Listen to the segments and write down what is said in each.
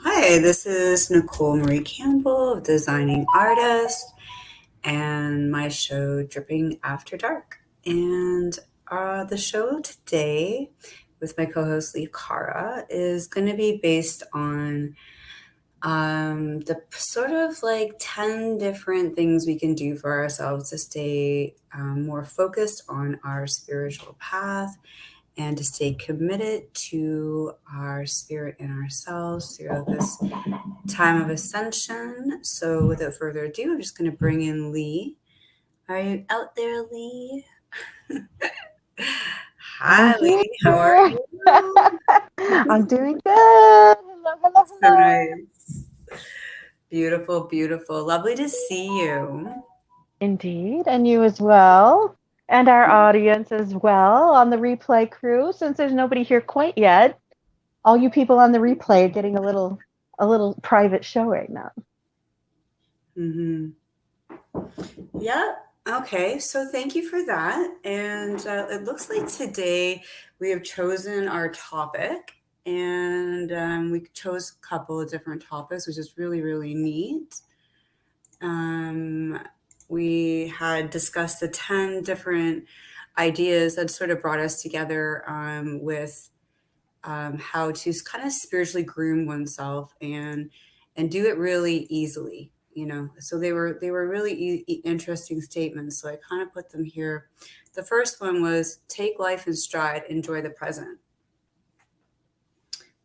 Hi, this is Nicole Marie Campbell, designing artist, and my show Dripping After Dark. And the show today with my co-host Lee Cara is going to be based on the sort of like 10 different things we can do for ourselves to stay more focused on our spiritual path and to stay committed to our spirit and ourselves throughout this time of ascension. So, without further ado, I'm just going to bring in Lee. Are you out there, Lee? I'm Hi, here. Lee. How are you? I'm doing good. Hello, hello, So hello. nice. Beautiful, beautiful. Lovely to see you. Indeed, and you as well, and our audience as well on the replay crew. Since there's nobody here quite yet, all you people on the replay are getting a little private show right now. Mm-hmm. Yeah. Okay. So thank you for that. And it looks like today we have chosen our topic, and we chose a couple of different topics, which is really, really neat. Um, we had discussed the 10 different ideas that sort of brought us together with how to kind of spiritually groom oneself and do it really easily, you know. So they were really interesting statements, so I kind of put them here. The first one was take life in stride, enjoy the present.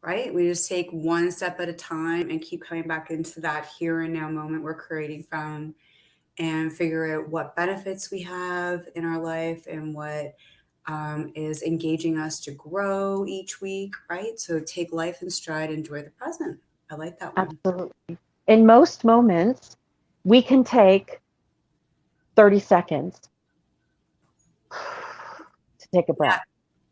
Right, we just take one step at a time and keep coming back into that here and now moment we're creating from, and figure out what benefits we have in our life and what is engaging us to grow each week, right? So take life in stride, enjoy the present. I like that one. Absolutely. In most moments, we can take 30 seconds to take a Yeah, breath.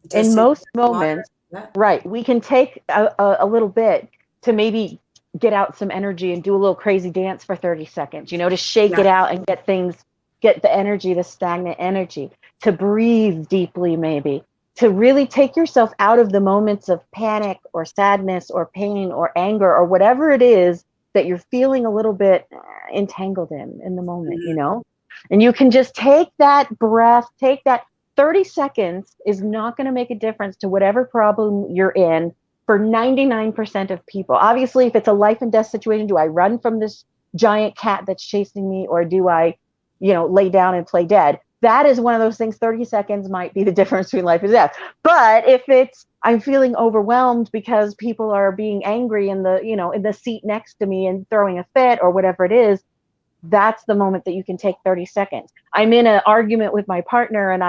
In just take most water. moments, Yeah. right, we can take a little bit to maybe get out some energy and do a little crazy dance for 30 seconds, to shake Yeah. it out and get the energy, the stagnant energy, to breathe deeply, maybe, to really take yourself out of the moments of panic or sadness or pain or anger or whatever it is that you're feeling a little bit entangled in the moment. Mhm. And you can just take that breath, take that 30 seconds is not going to make a difference to whatever problem you're in for 99% of people. Obviously, if it's a life and death situation, do I run from this giant cat that's chasing me, or do I, lay down and play dead? That is one of those things. 30 seconds might be the difference between life and death. But if it's, I'm feeling overwhelmed because people are being angry in the seat next to me and throwing a fit or whatever it is, that's the moment that you can take 30 seconds. I'm in an argument with my partner and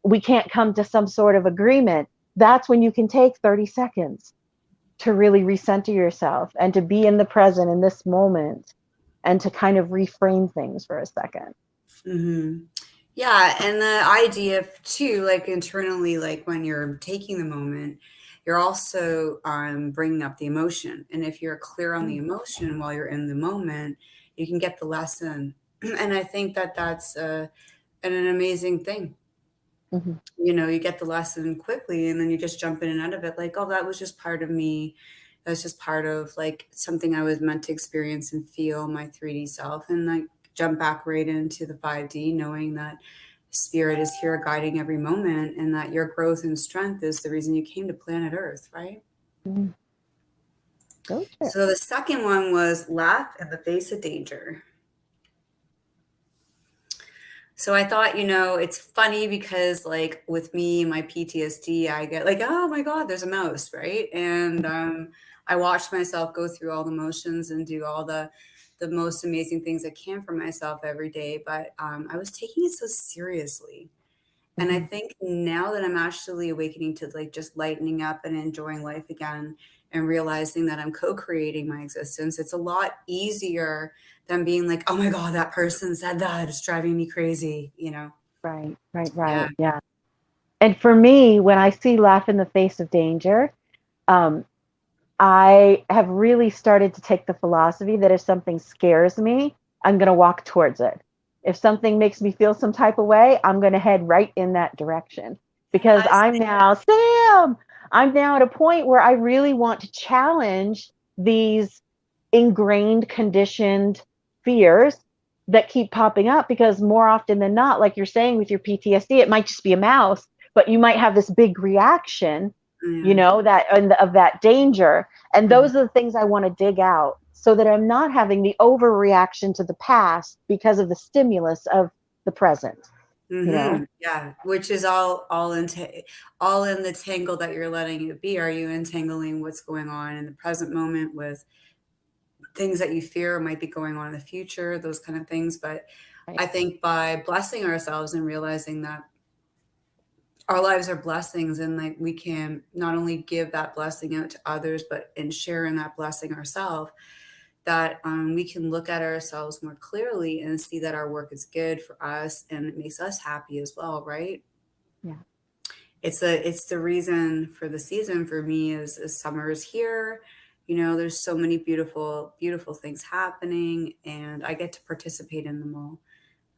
we can't come to some sort of agreement. That's when you can take 30 seconds to really recenter yourself and to be in the present in this moment and to kind of reframe things for a second. Mm-hmm. Yeah, and the idea too, like internally, like when you're taking the moment, you're also bringing up the emotion. And if you're clear on the emotion while you're in the moment, you can get the lesson. And I think that that's an amazing thing. Mm-hmm. You know, you get the lesson quickly, and then you just jump in and out of it. Like, oh, that was just part of me. That's just part of like something I was meant to experience and feel my 3D self, and like jump back right into the 5D, knowing that spirit is here guiding every moment, and that your growth and strength is the reason you came to planet Earth, right? Mm-hmm. So true. So the second one was laugh in the face of danger. So I thought, it's funny because like with me, my PTSD, I get like, oh my God, there's a mouse, right? And I watched myself go through all the motions and do all the most amazing things I can for myself every day. But I was taking it so seriously. And I Mhm. think now that I'm actually awakening to like just lightening up and enjoying life again and realizing that I'm co-creating my existence, it's a lot easier than being like, oh my God, that person said that. It's driving me crazy. Right, right, Yeah. right. Yeah. And for me, when I see laugh in the face of danger, um, I have really started to take the philosophy that if something scares me, I'm going to walk towards it. If something makes me feel some type of way, I'm going to head right in that direction because I, I'm now at a point where I really want to challenge these ingrained, conditioned fears that keep popping up because more often than not, like you're saying with your PTSD, it might just be a mouse, but you might have this big reaction, yeah. that of that danger. And Mhm. those are the things I want to dig out so that I'm not having the overreaction to the past because of the stimulus of the present, you know? Yeah, which is all in the tangle that you're letting it be. Are you entangling what's going on in the present moment with things that you fear might be going on in the future, those kind of things? But Right. I think by blessing ourselves and realizing that our lives are blessings and like we can not only give that blessing out to others, but in sharing that blessing ourselves, that we can look at ourselves more clearly and see that our work is good for us and it makes us happy as well, right? Yeah. It's the reason for the season for me is summer is here. There's so many beautiful things happening and I get to participate in them all,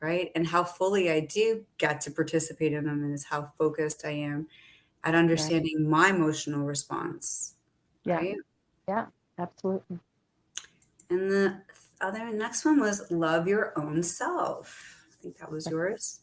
right? And how fully I do get to participate in them is how focused I am at Right. understanding my emotional response, Yeah. right? Yeah. Absolutely. And the other next one was love your own self. I think that was yours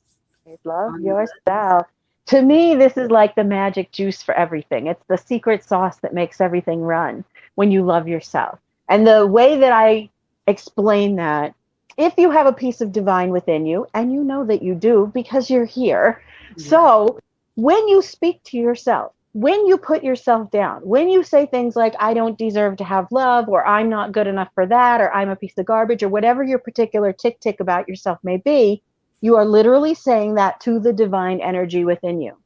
Love on the yourself. To me, this is like the magic juice for everything. It's the secret sauce that makes everything run when you love yourself. And the way that I explain that, if you have a piece of divine within you, and you know that you do because you're here, yeah. so when you speak to yourself, when you put yourself down, when you say things like, I don't deserve to have love, or I'm not good enough for that, or I'm a piece of garbage, or whatever your particular tick about yourself may be, you are literally saying that to the divine energy within you.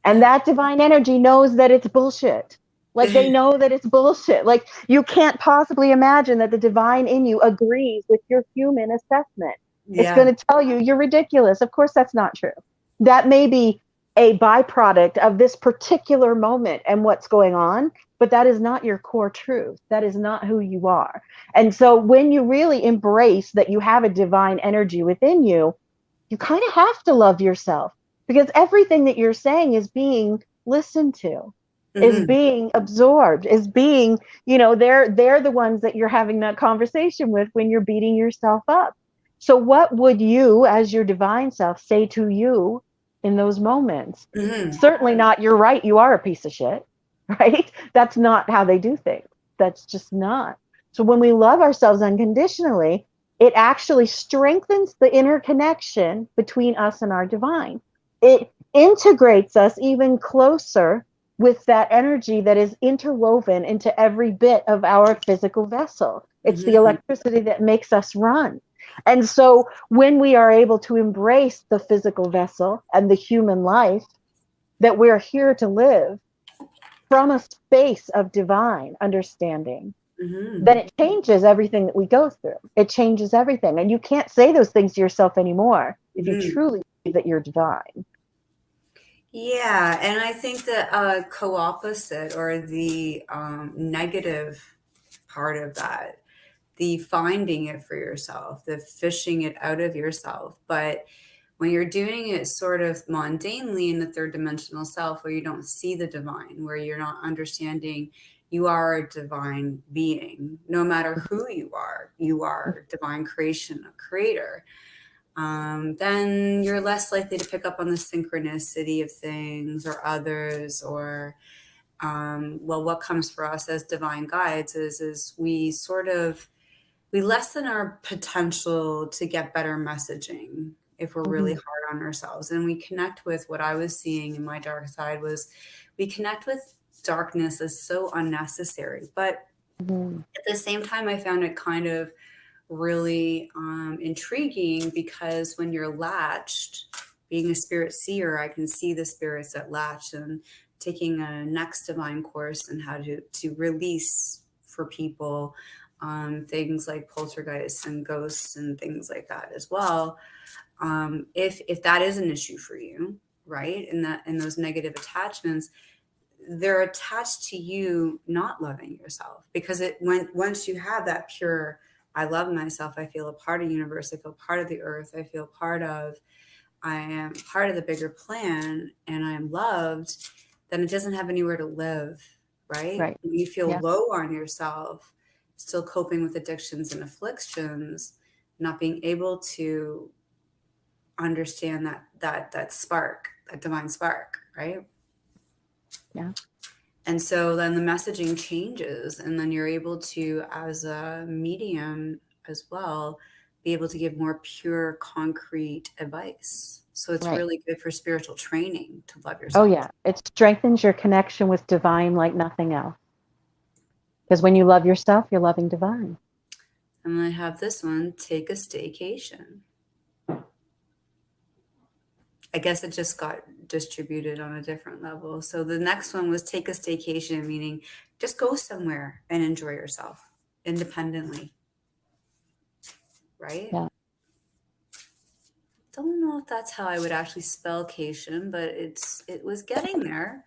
And Yeah. that divine energy knows that it's bullshit. Like they know that it's bullshit. Like you can't possibly imagine that the divine in you agrees with your human assessment. It's Yeah. going to tell you you're ridiculous. Of course, that's not true. That may be a byproduct of this particular moment and what's going on, but that is not your core truth. That is not who you are. And so when you really embrace that you have a divine energy within you kind of have to love yourself because everything that you're saying is being listened to, is hmm being absorbed, is being, they're the ones that you're having that conversation with when you're beating yourself up. So what would you as your divine self say to you in those moments? hmm Certainly not, you're right, you are a piece of shit, right? That's not how they do things. That's just not. So when we love ourselves unconditionally, it actually strengthens the interconnection between us and our divine. It integrates us even closer with that energy that is interwoven into every bit of our physical vessel. It's the hmm electricity that makes us run. And so when we are able to embrace the physical vessel and the human life that we're here to live from a space of divine understanding, hmm then it changes everything that we go through. It changes everything. And you can't say those things to yourself anymore if you hmm truly believe that you're divine. Yeah, and I think that co-opposite or the negative part of that, the finding it for yourself, the fishing it out of yourself. But when you're doing it sort of mondanely in the third dimensional self, where you don't see the divine, where you're not understanding you are a divine being, no matter who you are divine creation, a creator, then you're less likely to pick up on the synchronicity of things or others or well, what comes for us as divine guides is we lessen our potential to get better messaging, if we're really Mhm. hard on ourselves. And we connect with what I was seeing in my dark side was we connect with darkness as so unnecessary. But Mhm. at the same time, I found it kind of really intriguing because when you're latched, being a spirit seer, I can see the spirits that latch, and taking a next divine course and how to release for people things like poltergeists and ghosts and things like that as well. If that is an issue for you, right, and that and those negative attachments, they're attached to you not loving yourself, because it when once you have that pure I love myself, I feel a part of the universe, I feel part of the earth, I feel part of, I am part of the bigger plan, and I am loved, then it doesn't have anywhere to live, right? Right. When you feel Yeah. low on yourself, still coping with addictions and afflictions, not being able to understand that spark, that divine spark, right? Yeah. And so then the messaging changes, and then you're able to, as a medium as well, be able to give more pure, concrete advice. So it's Right. really good for spiritual training to love Oh yourself. yeah. It strengthens your connection with divine like nothing else. Because when you love yourself, you're loving divine. And I have this one, take a staycation. I guess it just got distributed on a different level. So the next one was take a staycation, meaning just go somewhere and enjoy yourself independently, right? Yeah. Don't know if that's how I would actually spell cation, but it was getting there.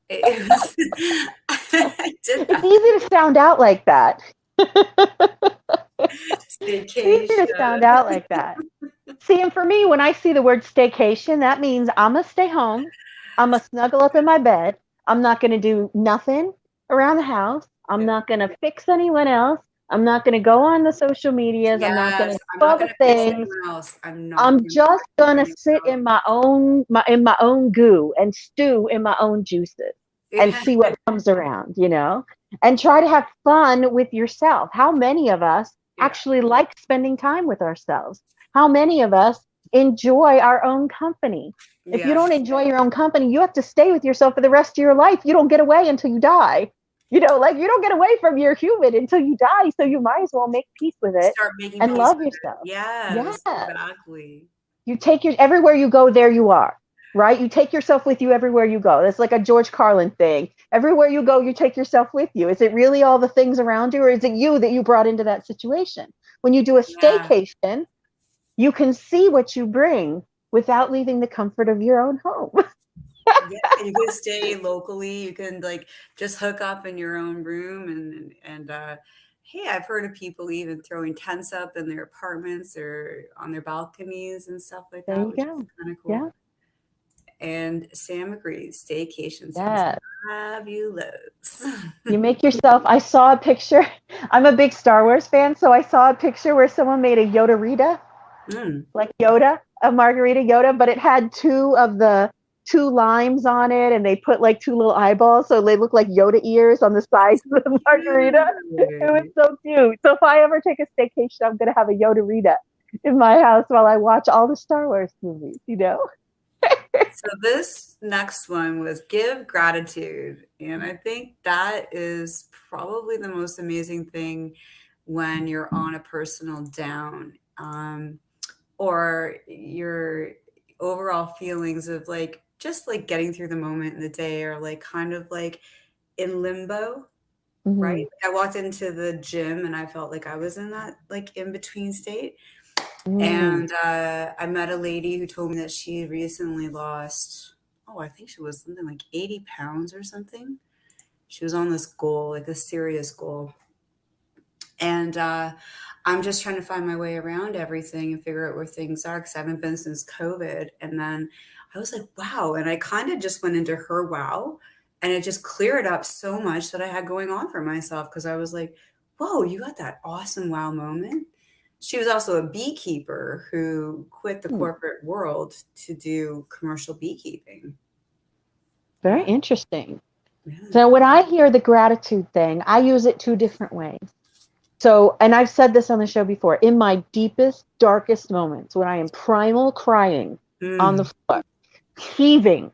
It was I did It's that easy to sound out like that. It's easy to sound staycation. out like that. See, and for me, when I see the word staycation, that means I'm going to stay home. I'm going to snuggle up in my bed. I'm not going to do nothing around the house. I'm Yeah. not going to fix anyone else. I'm not going to go on the social medias. I'm not going Yes, to I'm do all not the gonna fix things. anyone else. I'm not I'm gonna just fix gonna anyone sit else. in my own goo and stew in my own juices and Yeah, see what comes around, and try to have fun with yourself. How many of us yeah, actually like spending time with ourselves? How many of us enjoy our own company? If you yeah. don't enjoy your own company, you have to stay with yourself for the rest of your life. You don't get away until you die. Like you don't get away from your human until you die. So you might as well make peace with it Start making and peace love with it. yourself. Yeah. Yes, exactly. You take your everywhere you go, there you are. Right? You take yourself with you everywhere you go. It's like a George Carlin thing. Everywhere you go, you take yourself with you. Is it really all the things around you, or is it you that you brought into that situation? When you do a Yeah. staycation, you can see what you bring without leaving the comfort of your own home. Yeah, you can stay locally, you can, like, just hook up in your own room and hey, I've heard of people even throwing tents up in their apartments or on their balconies and stuff like There that, you which is go. kinda Yeah. cool. And Sam agrees, staycation sounds Yeah. fabulous. You make yourself. I saw a picture. I'm a big Star Wars fan, so I saw a picture where someone made a Yoda Rita, Mm. like Yoda, a margarita Yoda, but it had two limes on it, and they put like two little eyeballs, so they look like Yoda ears on the sides That's of the margarita. It was cute. so cute. So if I ever take a staycation, I'm gonna have a Yoda Rita in my house while I watch all the Star Wars movies. So this next one was give gratitude. And I think that is probably the most amazing thing when you're on a personal down, or your overall feelings of like just like getting through the moment in the day, or like kind of like in limbo, right? Mm-hmm. Like I walked into the gym and I felt like I was in that like in between state. Mm. And I met a lady who told me that she recently lost, oh, I think she was something like 80 pounds or something. She was on this goal, like a serious goal. And I'm just trying to find my way around everything and figure out where things are because I haven't been since COVID. And then I was like, wow. And I kind of just went into her wow. And it just cleared up so much that I had going on for myself because I was like, whoa, you got that awesome wow moment. She was also a beekeeper who quit the Mm. corporate world to do commercial beekeeping. Very Yeah. interesting. Yeah. So when I hear the gratitude thing, I use it two different ways. So, and I've said this on the show before, in my deepest, darkest moments, when I am primal crying on the Mm, floor, heaving,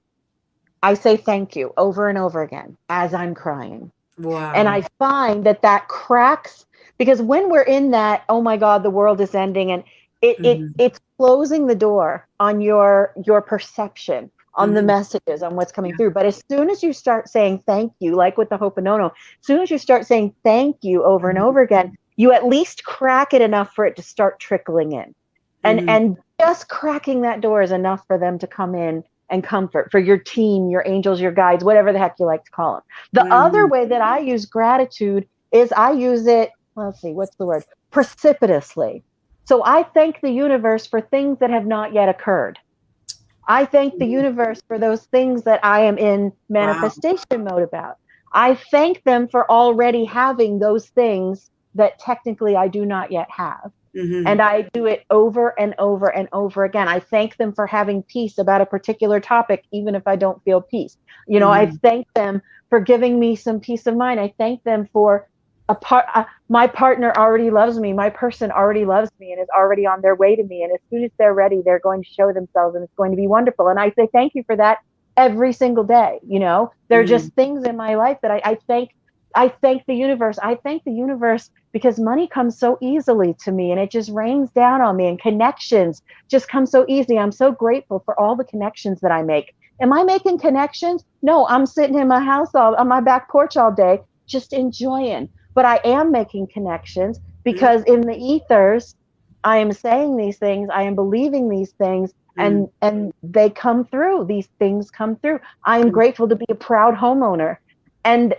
I say thank you over and over again as I'm crying. And wow. I find that that cracks, because when we're in that, oh my God, the world is ending, and Hmm. it's closing the door on your perception, on the Hmm. messages, on what's coming Yeah. through. But as soon as you start saying thank you, like with the Hoponono, as soon as you start saying thank you over and Hmm. over again, you at least crack it enough for it to start trickling in. Hmm. And just cracking that door is enough for them to come in and comfort, for your team, your angels, your guides, whatever the heck you like to call them. The other Hmm. way that I use gratitude is I use it, let's see, what's the word? Precipitously. So I thank the universe for things that have not yet occurred. I thank the Hmm. universe for those things that I am in Wow. manifestation mode about. I thank them for already having those things that technically I do not yet have. Hmm. And I do it over and over and over again. I thank them for having peace about a particular topic, even if I don't feel peace. You know, I Hmm. thank them for giving me some peace of mind. I thank them for my partner already loves me. My person already loves me and is already on their way to me. And as soon as they're ready, they're going to show themselves and it's going to be wonderful. And I say thank you for that every single day. You know, there are Hmm. just things in my life that I thank the universe. I thank the universe because money comes so easily to me and it just rains down on me, and connections just come so easy. I'm so grateful for all the connections that I make. Am I making connections? No, I'm sitting in my house on my back porch all day just enjoying. But I am making connections Hmm. because in the ethers, I am saying these things, I am believing these things, Hmm. and they come through. These things come through. I am grateful to be a proud homeowner. And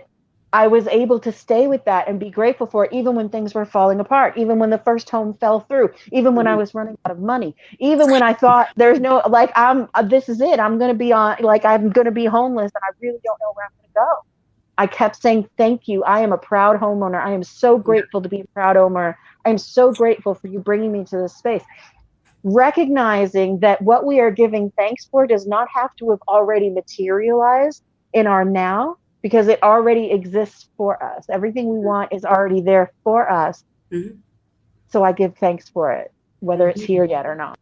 I was able to stay with that and be grateful for it, even when things were falling apart, even when the first home fell through, even when I Hmm. was running out of money, even when I thought there's no, like, this is it. I'm going to be on, like, I'm going to be homeless and I really don't know where I'm going to go. I kept saying, thank you. I am a proud homeowner. I am so Yeah. grateful to be a proud owner. I am so grateful for you bringing me to this space. Recognizing that what we are giving thanks for does not have to have already materialized in our now, because it already exists for us. Everything we want is already there for us. Hmm. So I give thanks for it, whether it's Hmm. here yet or not.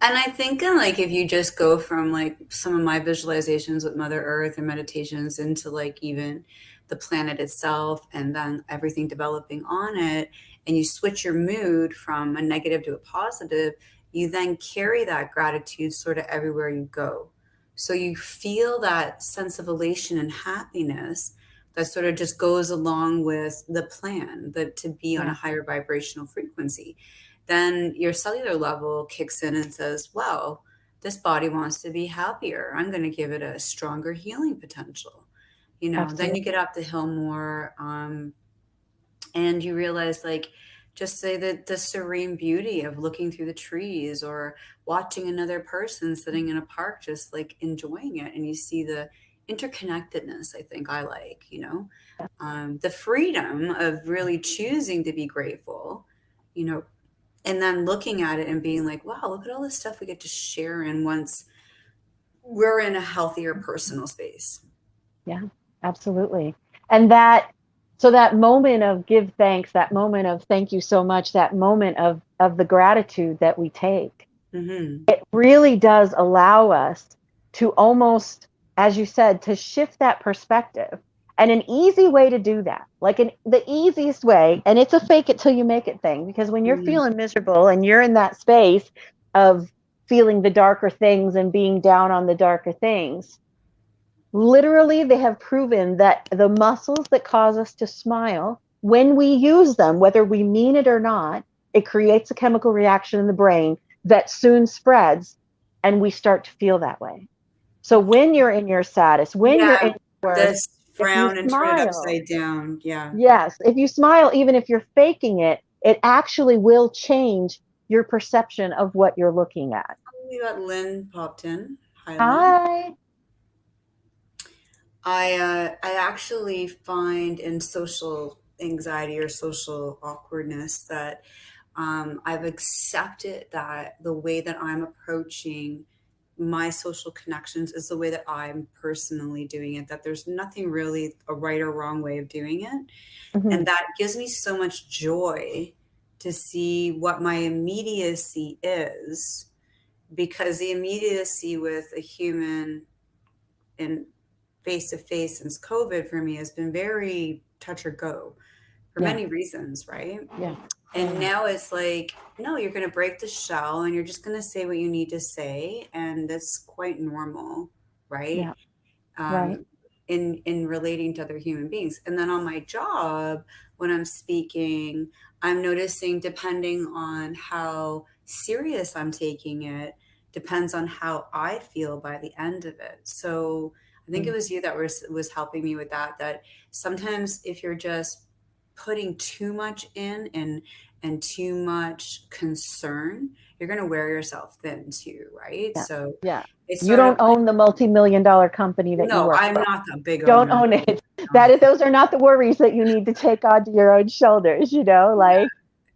And I think like if you just go from like some of my visualizations with Mother Earth and meditations into like even the planet itself and then everything developing on it, and you switch your mood from a negative to a positive, you then carry that gratitude sort of everywhere you go. So you feel that sense of elation and happiness that sort of just goes along with the plan, that to be on a Yeah, higher vibrational frequency. Then your cellular level kicks in and says, well, this body wants to be happier. I'm going to give it a stronger healing potential. Then you absolutely. get up the hill more, and you realize, like, just say that the serene beauty of looking through the trees or watching another person sitting in a park, just like enjoying it. And you see the interconnectedness, I think I like, the freedom of really choosing to be grateful, you know, and then looking at it and being like, wow, look at all this stuff we get to share in once we're in a healthier personal space. Yeah, absolutely. And so that moment of give thanks, that moment of thank you so much, that moment of the gratitude that we take, Hmm. it really does allow us to almost, as you said, to shift that perspective. And an easy way to do that, like the easiest way, and it's a fake it till you make it thing, because when you're Hmm. feeling miserable and you're in that space of feeling the darker things and being down on the darker things, literally, they have proven that the muscles that cause us to smile, when we use them, whether we mean it or not, it creates a chemical reaction in the brain that soon spreads, and we start to feel that way. So when you're in your saddest, when you're Yeah, in your worst, this if you frown and turn it smile, upside down. Yeah. yes, if you smile, even if you're faking it, it actually will change your perception of what you're looking at. We got Lynn popped in. Hi, Lynn. Hi. I actually find in social anxiety or social awkwardness that I've accepted that the way that I'm approaching my social connections is the way that I'm personally doing it, that there's nothing really a right or wrong way of doing it. Hmm. And that gives me so much joy to see what my immediacy is, because the immediacy with a human in face to face since COVID for me has been very touch or go for Yeah. many reasons, right? Yeah. And now it's like, no, you're going to break the shell and you're just going to say what you need to say. And that's quite normal, right? Yeah. Right. um, in relating to other human beings. And then on my job, when I'm speaking, I'm noticing, depending on how serious I'm taking it, depends on how I feel by the end of it. So I think it Mm. was you that was helping me with that. That sometimes if you're just putting too much in and too much concern, you're going to wear yourself thin too, right? Yeah. So Yeah. it's You sort of don't own the multi-million-dollar company that you no, work I'm for. not the big Don't owner. own it. No. Those are not the worries that you need to take onto your own shoulders, like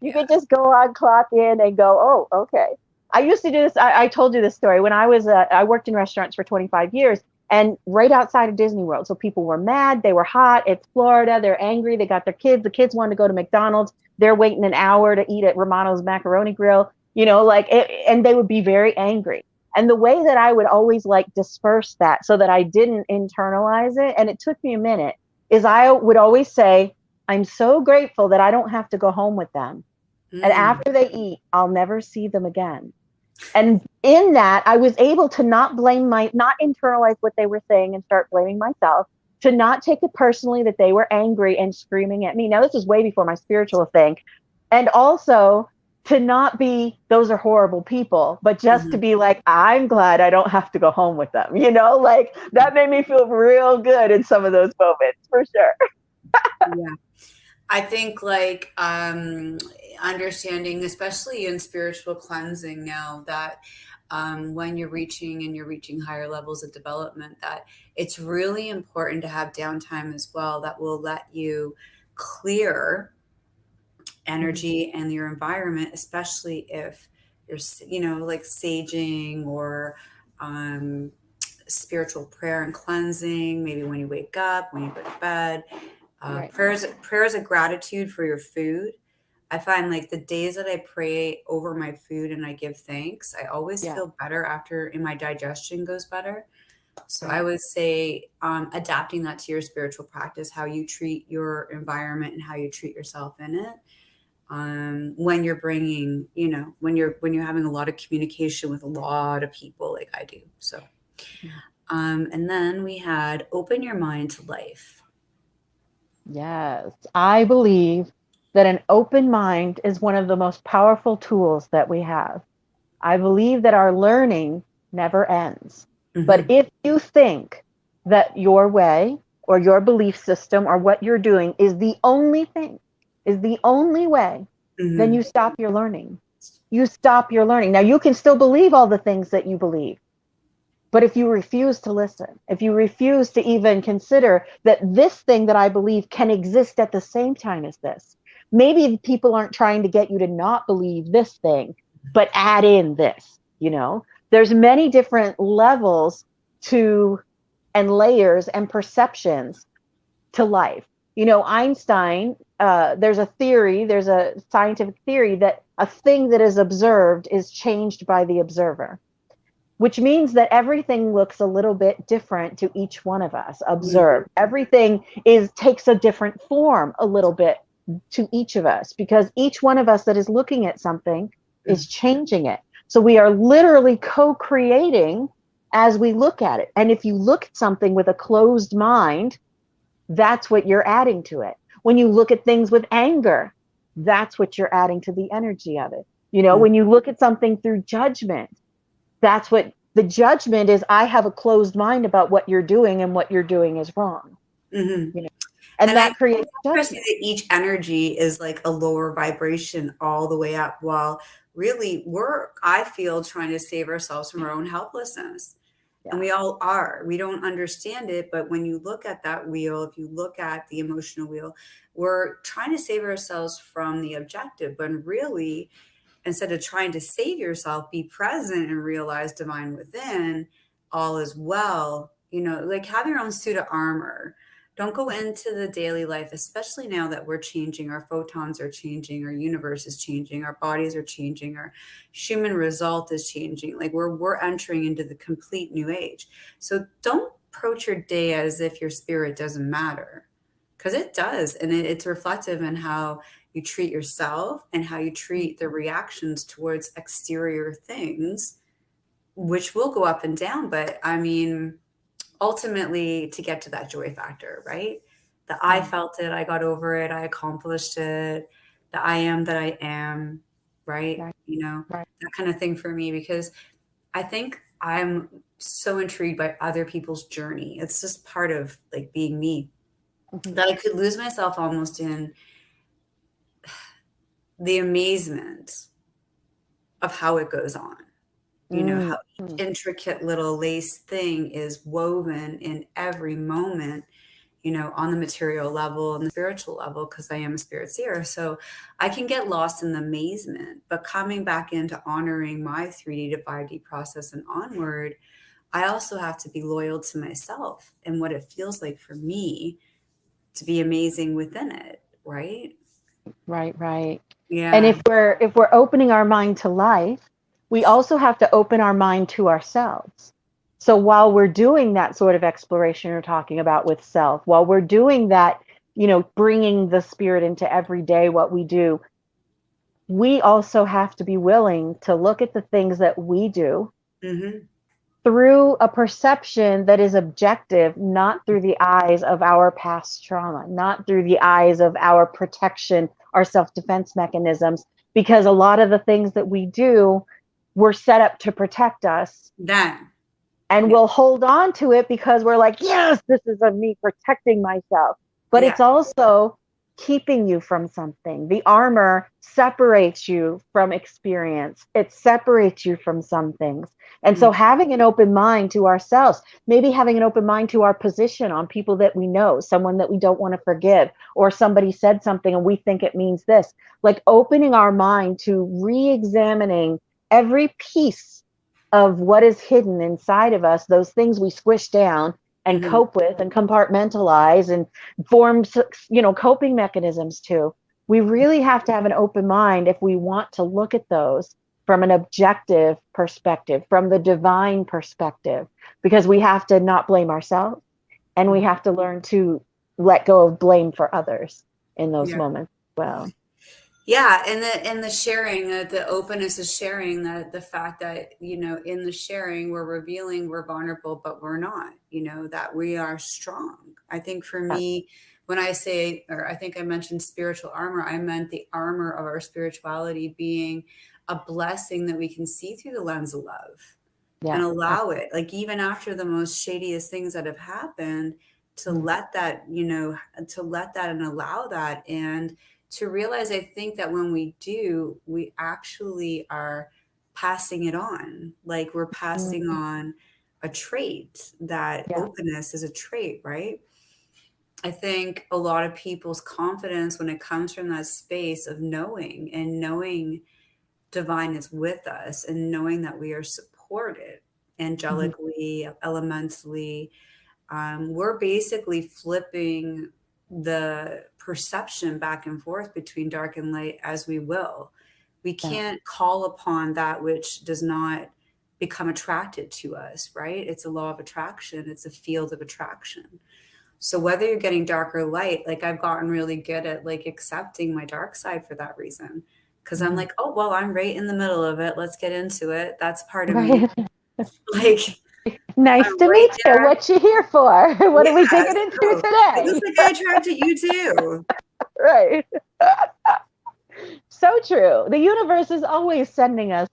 you Yeah. could just go on, clock in and go, oh, okay. I used to do this. I told you this story when I worked in restaurants for 25 years, and right outside of Disney World. So people were mad. They were hot. It's Florida. They're angry. They got their kids. The kids wanted to go to McDonald's. They're waiting an hour to eat at Romano's Macaroni Grill, and they would be very angry. And the way that I would always like disperse that so that I didn't internalize it, and it took me a minute, is I would always say, I'm so grateful that I don't have to go home with them. And Mm, after they eat, I'll never see them again. And in that, I was able to not internalize what they were saying and start blaming myself, to not take it personally that they were angry and screaming at me. Now, this is way before my spiritual thing. And also to not be, those are horrible people, but just to mhm. be like, I'm glad I don't have to go home with them. Like that made me feel real good in some of those moments, for sure. Yeah. I think like understanding, especially in spiritual cleansing now, that when you're reaching higher levels of development, that it's really important to have downtime as well that will let you clear Mhm. energy and your environment, especially if you're, like saging or um, spiritual prayer and cleansing, maybe when you wake up, when you go to bed. Right. Prayers of gratitude for your food. I find like the days that I pray over my food and I give thanks, I always Yeah. feel better after, and my digestion goes better. So I Right. would say adapting that to your spiritual practice, how you treat your environment and how you treat yourself in it. When you're bringing, when you're having a lot of communication with a lot of people, like I do. So, Mhm. and then we had open your mind to life. Yes. I believe that an open mind is one of the most powerful tools that we have. I believe that our learning never ends. But Hmm. if you think that your way or your belief system or what you're doing is the only thing, is the only way, then Hmm. you stop your learning. You stop your learning. Now, you can still believe all the things that you believe, but if you refuse to listen, if you refuse to even consider that this thing that I believe can exist at the same time as this, maybe people aren't trying to get you to not believe this thing, but add in this, there's many different levels to and layers and perceptions to life. Einstein, there's a scientific theory that a thing that is observed is changed by the observer, which means that everything looks a little bit different to each one of us. Observe. Everything takes a different form a little bit to each of us, because each one of us that is looking at something is changing it. So we are literally co-creating as we look at it. And if you look at something with a closed mind, that's what you're adding to it. When you look at things with anger, that's what you're adding to the energy of it. When you look at something through judgment, that's what the judgment is. I have a closed mind about what you're doing, and what you're doing is wrong. Hmm. you know and And I that think it's creates interesting judgment. that each energy is like a lower vibration all the way up, while really we're, I feel, trying to save ourselves from our own helplessness. And Yeah. we all are. We don't understand it, but when you look at that wheel, if you look at the emotional wheel, we're trying to save ourselves from the objective, but really instead of trying to save yourself, be present and realize divine within, all is well. You know, like have your own suit of armor. Don't go into the daily life, especially now that we're changing, our photons are changing, our universe is changing, our bodies are changing, our human result is changing. Like we're entering into the complete new age. So don't approach your day as if your spirit doesn't matter, because it does. And it's reflective in how you treat yourself and how you treat the reactions towards exterior things, which will go up and down. But I mean, ultimately, to get to that joy factor, right? The I felt it, I got over it, I accomplished it, the I am that I am, right? Right. You know, Right. that kind of thing for me, because I think I'm so intrigued by other people's journey. It's just part of like being me, Mhm. that I could lose myself almost in the amazement of how it goes on. You know, how each Mm. intricate little lace thing is woven in every moment, you know, on the material level and the spiritual level, because I am a spirit seer. So I can get lost in the amazement, but coming back into honoring my 3D to 5D process and onward, I also have to be loyal to myself and what it feels like for me to be amazing within it, right? Right, right. And Yeah. if we're opening our mind to life, we also have to open our mind to ourselves. So while we're doing that sort of exploration you're talking about with self, while we're doing that, you know, bringing the spirit into every day what we do, we also have to be willing to look at the things that we do Hmm. through a perception that is objective, not through the eyes of our past trauma, not through the eyes of our protection, our self defense mechanisms, because a lot of the things that we do were set up to protect us. That, And yeah, we'll hold on to it because we're like, yes, this is of me protecting myself. But yeah. it's also keeping you from something. The armor separates you from experience, it separates you from some things. And so Mm, having an open mind to ourselves, maybe having an open mind to our position on people that we know, someone that we don't want to forgive, or somebody said something and we think it means this, like opening our mind to re examining every piece of what is hidden inside of us, those things we squish down and mhm. cope with and compartmentalize and form, you know, coping mechanisms to. We really have to have an open mind if we want to look at those from an objective perspective, from the divine perspective, because we have to not blame ourselves and we have to learn to let go of blame for others in those Yeah. moments as well. Yeah, and the sharing, the openness is sharing, that the fact that, you know, in the sharing we're revealing we're vulnerable, but we're not, you know, that we are strong. I think for Yeah. me, when I say, or I think I mentioned spiritual armor, I meant the armor of our spirituality being a blessing that we can see through the lens of love and Yeah. allow it, like even after the most shadiest things that have happened, to Mhm. let that, you know, to let that and allow that, and to realize, I think that when we do, we actually are passing it on, like we're passing Mhm. on a trait. That Yeah. openness is a trait, right? I think a lot of people's confidence, when it comes from that space of knowing, and knowing divine is with us, and knowing that we are supported Mhm. angelically, elementally, we're basically flipping the perception back and forth between dark and light as we will. We Yeah. can't call upon that which does not become attracted to us, right? It's a law of attraction, it's a field of attraction. So whether you're getting dark or light, like I've gotten really good at like accepting my dark side for that reason. Cause I'm Mhm. like, oh, well, I'm right in the middle of it. Let's get into it. That's part of me. Right. Like, Nice I'm to right meet you. there. What you here for? What are we Yeah. digging into So it looks today? like I attracted you too. Right. So true. The universe is always sending us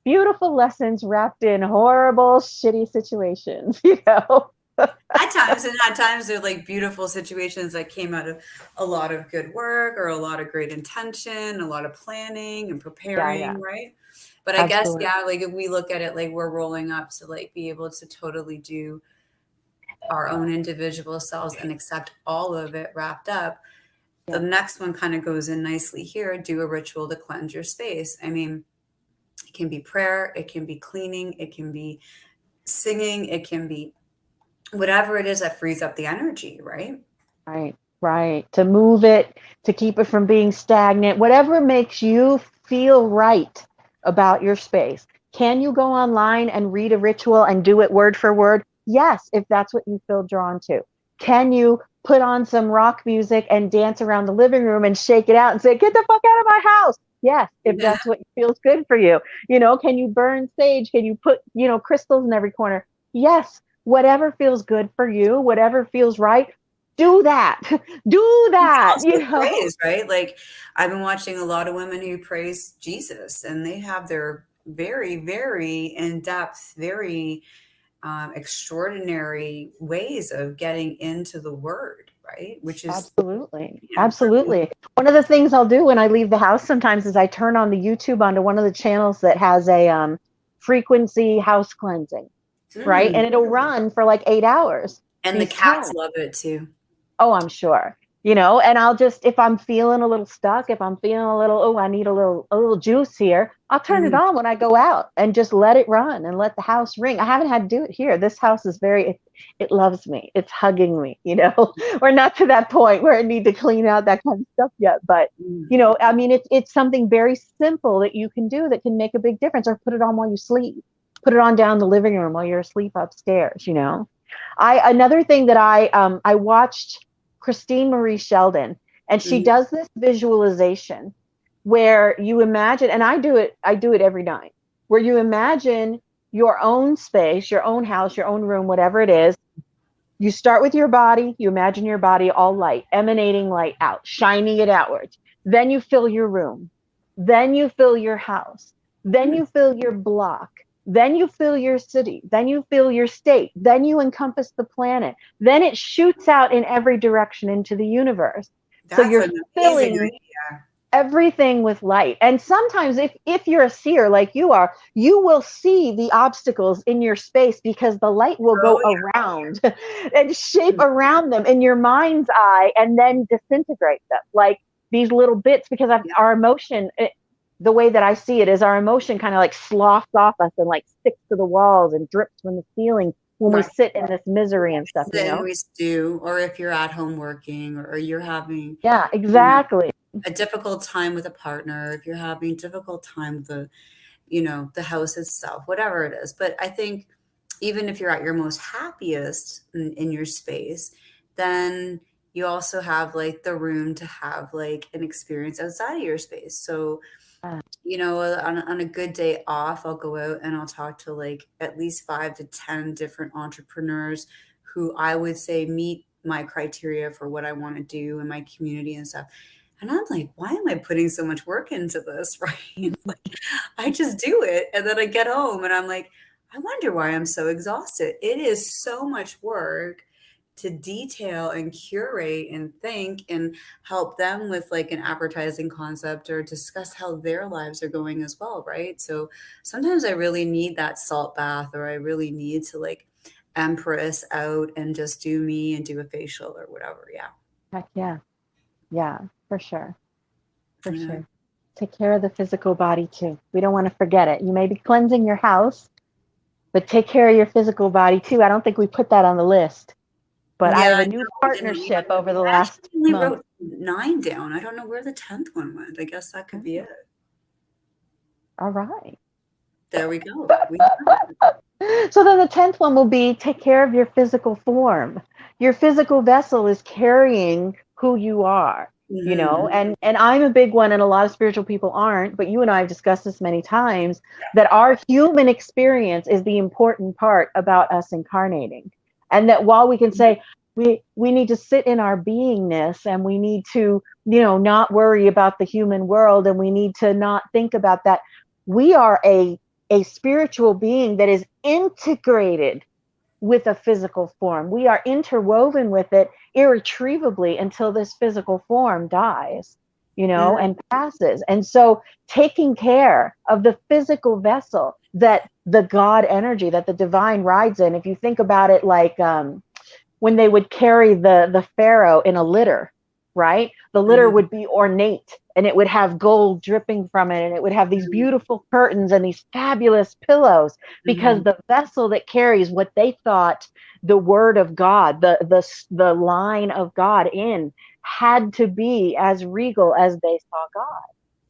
beautiful lessons wrapped in horrible, shitty situations, you know? At times, and at times they're like beautiful situations that came out of a lot of good work or a lot of great intention, a lot of planning and Yeah, yeah, preparing, right? But I guess, absolutely. yeah, like if we look at it like we're rolling up to like be able to totally do our own individual selves and accept all of it wrapped up. The Yeah. next one kind of goes in nicely here. Do a ritual to cleanse your space. I mean, can be prayer, it can be cleaning, it can be singing, it can be whatever it is that frees up the energy, right? Right, right. To move it, to keep it from being stagnant, whatever makes you feel right about your space. Can you go online and read a ritual and do it word for word? Yes, if that's what you feel drawn to. Can you put on some rock music and dance around the living room and shake it out and say, get the fuck out of my house? Yes, if Yeah. that's what feels good for you. You know, can you burn sage? Can you put, crystals in every corner? Yes, whatever feels good for you, whatever feels right, do that. Do You can that, also praise, right? Like I've been watching a lot of women who praise Jesus, and they have their very, very in depth, very extraordinary ways of getting into the word, right? Which is, Absolutely. for me. Absolutely. One of the things I'll do when I leave the house sometimes is I turn on the YouTube onto one of the channels that has a frequency house cleansing, right? Mm. And it'll run for like 8 hours. And the These cats cats. love it too. Oh, I'm sure. And I'll just, if I'm feeling a little stuck, if I'm feeling a little, oh, I need a little juice here, I'll turn it Mhm. on when I go out and just let it run and let the house ring. I haven't had to do it here. This house is it loves me. It's hugging me, We're not to that point where I need to clean out that kind of stuff yet. But, Mm. I mean, it's something very simple that you can do that can make a big difference, or put it on while you sleep. Put it on down the living room while you're asleep upstairs. Another thing that I watched Christine Marie Sheldon, and she Mhm. does this visualization where you imagine, and I do it every night, where you imagine your own space, your own house, your own room, whatever it is. You start with your body, you imagine your body all light, emanating light out, shining it outwards. Then you fill your room. Then you fill your house. Then Mm. you fill your block. Then you fill your city. Then you fill your state. Then you encompass the planet. Then it shoots out in every direction into the universe. So That's you're an amazing filling idea. everything with light. And sometimes if you're a seer like you are, you will see the obstacles in your space because the light will go Oh, around and shape yeah. around them in your mind's eye and then disintegrate them like these little bits, because Yeah. our emotion, the way that I see it is our emotion kind of like sloughs off us and like sticks to the walls and drips from the ceiling when we Right. sit in this misery and stuff, Sit and we stew, or if you're at home working, or you're having, Yeah, you know, exactly. a difficult time with a partner, if you're having a difficult time with the house itself, whatever it is. But I think even if you're at your most happiest in your space, then you also have like the room to have like an experience outside of your space. So, Uh, on a good day off, I'll go out and I'll talk to like at least 5 to 10 different entrepreneurs who I would say meet my criteria for what I want to do in my community and stuff. And I'm like, why am I putting so much work into this? Right? Like, I just do it. And then I get home and I'm like, I wonder why I'm so exhausted. It is so much work to detail and curate and think and help them with like an advertising concept or discuss how their lives are going as well, right? So sometimes I really need that salt bath, or I really need to like empress out and just do me and do a facial or whatever. Yeah. Heck yeah. Yeah, for sure. For Yeah. sure. Take care of the physical body too. We don't want to forget it. You may be cleansing your house, but take care of your physical body too. I don't think we put that on the list, but I Yeah, have a no, new we didn't. partnership over the I actually last only month. wrote 9 down. I don't know where the 10th one went. I guess that could be Oh, it. all right. There we go. We have it. So then the 10th one will be take care of your physical form. Your physical vessel is carrying who you are, Mhm. and I'm a big one, and a lot of spiritual people aren't, but you and I have discussed this many times, that our human experience is the important part about us incarnating. And that while we can say we need to sit in our beingness, and we need to, not worry about the human world, and we need to not think about that, we are a spiritual being that is integrated with a physical form. We are interwoven with it irretrievably until this physical form dies, Mhm. and passes. And so taking care of the physical vessel that the God energy, that the divine rides in, if you think about it like when they would carry the pharaoh in a litter, right? The litter Mhm. would be ornate and it would have gold dripping from it, and it would have these Mhm. beautiful curtains and these fabulous pillows, because Mhm. the vessel that carries what they thought the word of God, the line of God in, had to be as regal as they saw God.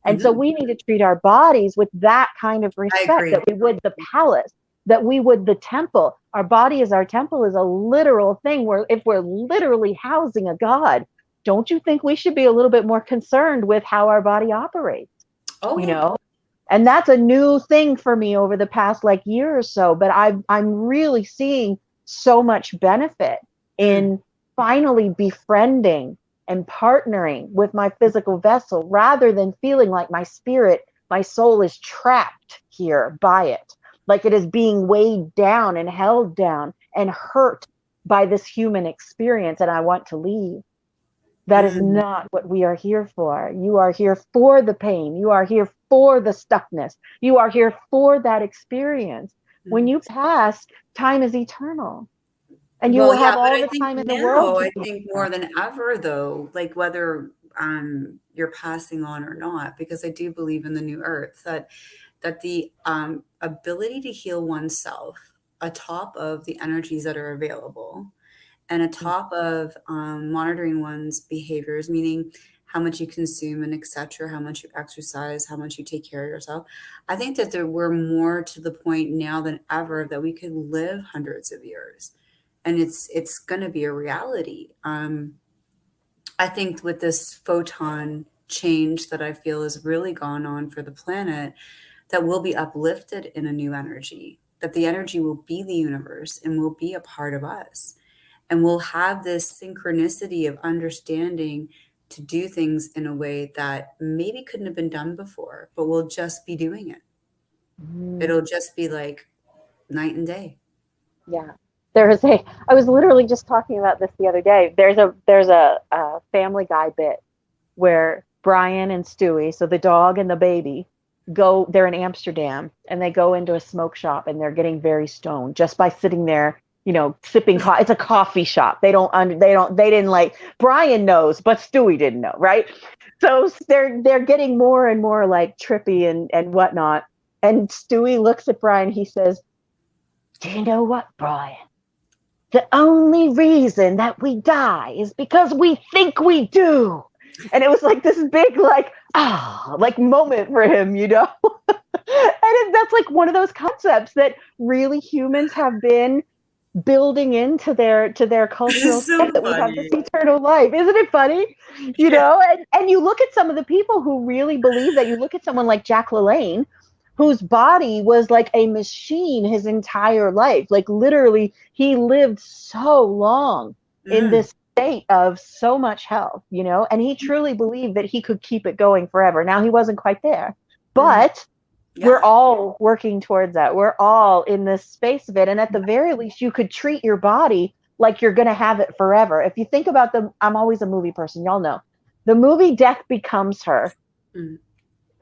And so Mhm. we need to treat our bodies with that kind of I respect agree. that we would the palace, that we would the temple. Our body is our temple, is a literal thing where if we're literally housing a God, don't you think we should be a little bit more concerned with how our body operates? Oh You yeah. know? And that's a new thing for me over the past like year or so, but I'm really seeing so much benefit Mm. in finally befriending and partnering with my physical vessel, rather than feeling like my spirit, my soul is trapped here by it, like it is being weighed down and held down and hurt by this human experience, and I want to leave. That is Mm. not what we are here for. You are here for the pain. You are here for the stuckness. You are here for that experience. When Mm. you pass, time is eternal, and you Well, will yeah, have but all I the think time in the world now, to I be think more here. than ever, though, like whether you're passing on or not, because I do believe in the new earth, that the ability to heal oneself atop of the energies that are available and atop of monitoring one's behaviors, meaning how much you consume and etc., how much you exercise, how much you take care of yourself. I think that we're more to the point now than ever that we could live hundreds of years, and it's going to be a reality. I think with this photon change that I feel has really gone on for the planet, that we'll be uplifted in a new energy, that the energy will be the universe and will be a part of us. And we'll have this synchronicity of understanding to do things in a way that maybe couldn't have been done before, but we'll just be doing it. Mm, It'll just be like night and day. yeah. I was literally just talking about this the other day. There's a Family Guy bit where Brian and Stewie, so the dog and the baby, they're in Amsterdam and they go into a smoke shop and they're getting very stoned just by sitting there, sipping coffee. It's a coffee shop. They didn't like, Brian knows, but Stewie didn't know, right? So they're getting more and more like trippy and whatnot. And Stewie looks at Brian, he says, "Do you know what, Brian? The only reason that we die is because we think we do." And it was like this big, like, like moment for him, that's like one of those concepts that really humans have been building into their cultural It's space, so that we have this funny. eternal life. Isn't it funny? Yeah. And you look at some of the people who really believe that. You look at someone like Jack LaLanne, whose body was like a machine his entire life. Like literally, he lived so long in Mm. this state of so much health, and he truly believed that he could keep it going forever. Now he wasn't quite there, Mm. but we're Yeah. all working towards that. We're all in this space of it. And at the very least, you could treat your body like you're going to have it forever. If you think about I'm always a movie person, y'all know. The movie Death Becomes Her Mm.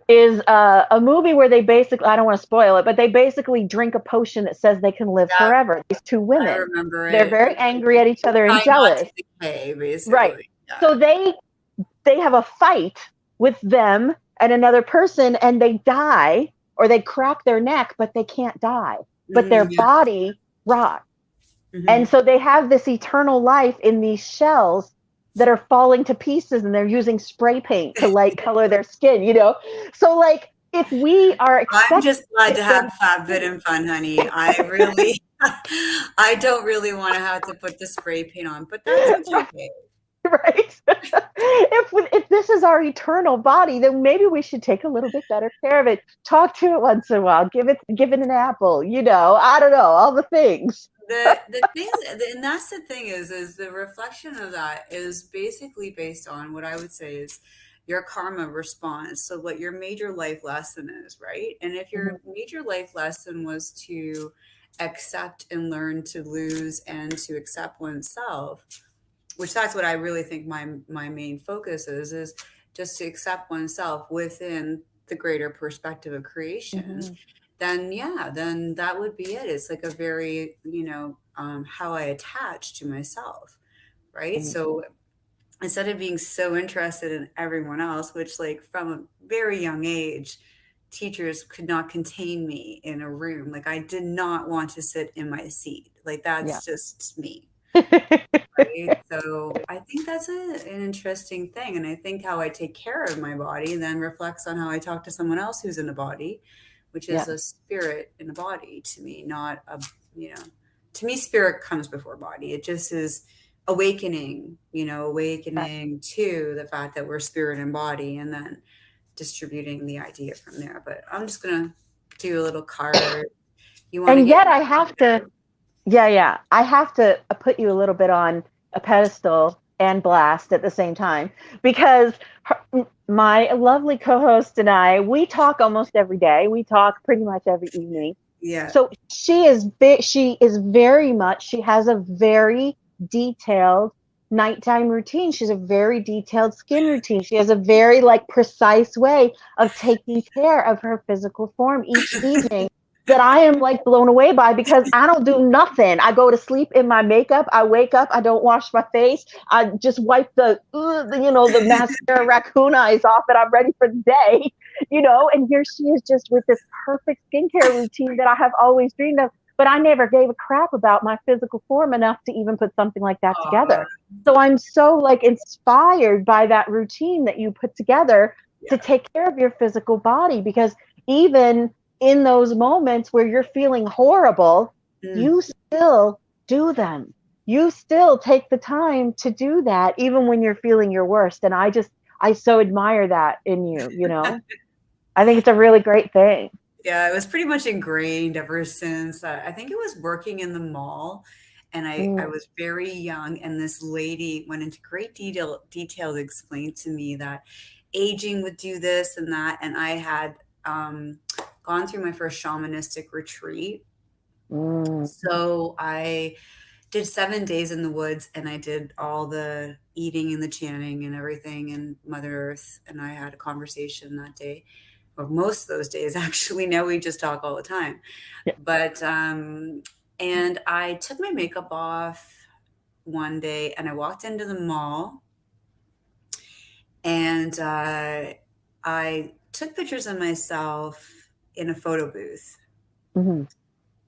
is a movie where they basically, I don't want to spoil it, but they basically drink a potion that says they can live Yeah, forever. These two I women, remember they're it. very angry at each other and Try not jealous. to decay, Right. basically. Yeah. So they have a fight with them and another person, and they die, or they crack their neck, but they can't die. But Mm, their yeah. body rots. And Hmm. so they have this eternal life in these shells that are falling to pieces, and they're using spray paint to like color their skin. So like if we are I'm expecting just glad to have them fat, fit, and fun, honey. I really, I don't really want to have to put the spray paint on, but that's okay. right? If this is our eternal body, then maybe we should take a little bit better care of it. Talk to it once in a while. Give it an apple. I don't know, all the things. The thing, and that's the thing is the reflection of that is basically based on what I would say is your karma response. So what your major life lesson is, right? And if Mhm, your major life lesson was to accept and learn to lose and to accept oneself, which that's what I really think my main focus is just to accept oneself within the greater perspective of creation, mhm, then yeah, then that would be it. It's like a very, how I attach to myself, right? mhm, So instead of being so interested in everyone else, which like from a very young age, teachers could not contain me in a room. Like I did not want to sit in my seat. Like Yeah. that's just me. Right? So I think that's an interesting thing. And I think how I take care of my body then reflects on how I talk to someone else who's in a body, which Yeah. is a spirit in a body to me, not a, you know, to me, spirit comes before body. It just is awakening, Right. awakening to the fact that we're spirit and body and then distributing the idea from there. But I'm just going to do a little card. You want to And get yet I have to, your yeah, yeah. I have to put you a little bit on a pedestal and blast at the same time because my lovely co-host and I, we talk almost every day. We talk pretty much every evening. yeah. So she is very much, she has a very detailed nighttime routine. She's a very detailed skin routine. She has a very like precise way of taking care of her physical form each evening that I am like blown away by because I don't do nothing. I go to sleep in my makeup. I wake up. I don't wash my face. I just wipe the mascara raccoon eyes off, and I'm ready for the day. And here she is just with this perfect skincare routine that I have always dreamed of. But I never gave a crap about my physical form enough to even put something like that Uh, together. So I'm so like inspired by that routine that you put together to yeah. take care of your physical body because even in those moments where you're feeling horrible, Mm. you still do them. You still take the time to do that even when you're feeling your worst. And I so admire that in you. I think it's a really great thing. Yeah, it was pretty much ingrained ever since I think it was working in the mall, and I Mm, was very young, and this lady went into great detail to explain to me that aging would do this and that, and I had gone through my first shamanistic retreat. mm, So I did 7 days in the woods, and I did all the eating and the chanting and everything, and Mother Earth and I had a conversation that day, or most of those days actually. Now we just talk all the time. yeah. But and I took my makeup off one day, and I walked into the mall, and I took pictures of myself in a photo booth Mhm,